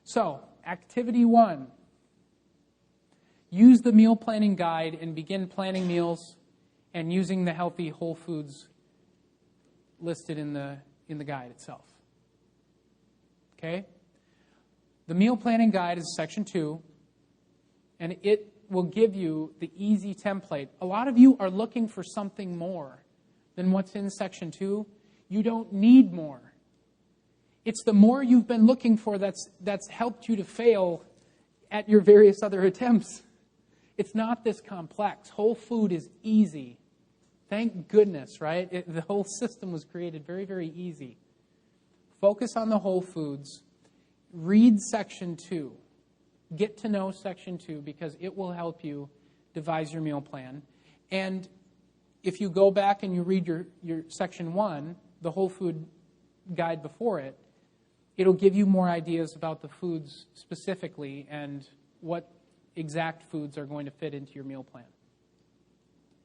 So, activity 1. Use the meal planning guide and begin planning meals and using the healthy whole foods listed in the guide itself. Okay? The meal planning guide is section 2, and it will give you the easy template. A lot of you are looking for something more than what's in section 2. You don't need more. It's the more you've been looking for that's helped you to fail at your various other attempts. It's not this complex. Whole food is easy. Thank goodness, right? The whole system was created very, very easy. Focus on the whole foods. Read section 2. Get to know section 2 because it will help you devise your meal plan. And if you go back and you read your section 1, the whole food guide before it, it'll give you more ideas about the foods specifically and what exact foods are going to fit into your meal plan.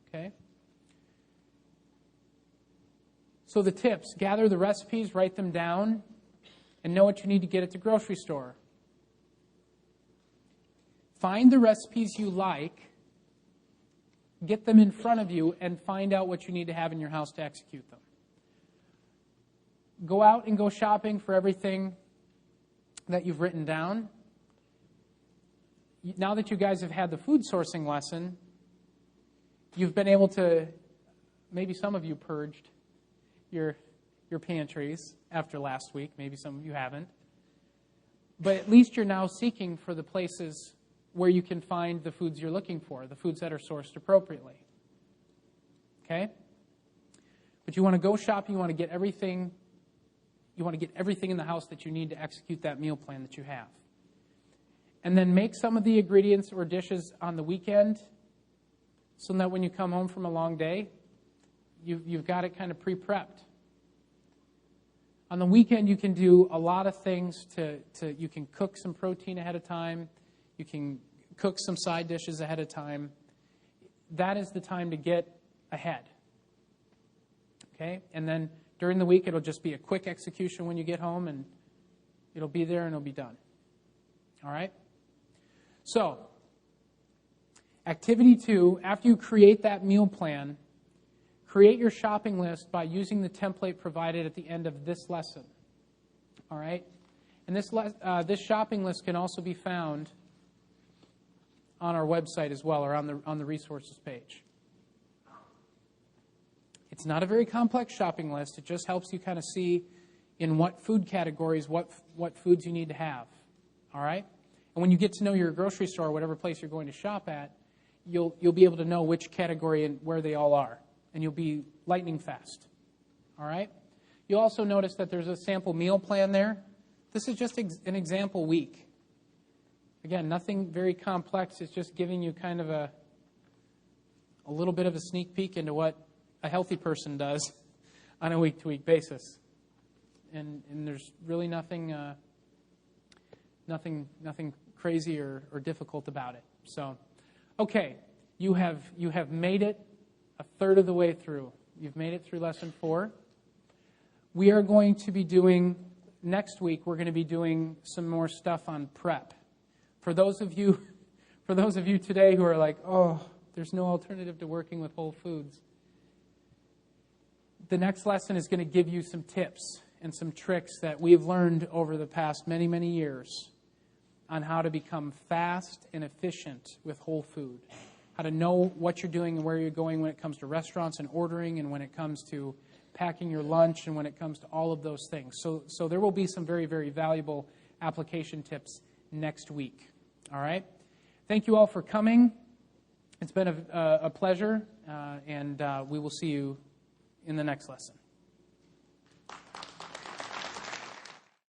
Okay? So the tips, gather the recipes, write them down, and know what you need to get at the grocery store. Find the recipes you like, get them in front of you, and find out what you need to have in your house to execute them. Go out and go shopping for everything that you've written down. Now that you guys have had the food sourcing lesson, you've been able to, maybe some of you purged your pantries after last week. Maybe some of you haven't. But at least you're now seeking for the places where you can find the foods you're looking for, the foods that are sourced appropriately. Okay? But you want to go shopping, you want to get everything in the house that you need to execute that meal plan that you have. And then make some of the ingredients or dishes on the weekend so that when you come home from a long day, you've got it kind of pre-prepped. On the weekend, you can do a lot of things you can cook some protein ahead of time. You can cook some side dishes ahead of time. That is the time to get ahead. Okay? And then during the week, it'll just be a quick execution when you get home, and it'll be there and it'll be done. All right? So, activity 2, after you create that meal plan, create your shopping list by using the template provided at the end of this lesson. All right? And this shopping list can also be found on our website as well, or on the resources page. It's not a very complex shopping list. It just helps you kind of see in what food categories, what foods you need to have. All right? And when you get to know your grocery store, or whatever place you're going to shop at, you'll be able to know which category and where they all are. And you'll be lightning fast. All right? You'll also notice that there's a sample meal plan there. This is just an example week. Again, nothing very complex. It's just giving you kind of a little bit of a sneak peek into what a healthy person does on a week-to-week basis. And there's really nothing crazy or difficult about it. So, okay, you have made it a third of the way through. You've made it through lesson 4. We are going to be doing, next week, we're going to be doing some more stuff on prep. For those of you today who are like, oh, there's no alternative to working with whole foods, the next lesson is going to give you some tips and some tricks that we've learned over the past many, many years on how to become fast and efficient with whole food. How to know what you're doing and where you're going when it comes to restaurants and ordering, and when it comes to packing your lunch, and when it comes to all of those things. So there will be some very, very valuable application tips next week. All right? Thank you all for coming. It's been a pleasure, and we will see you in the next lesson.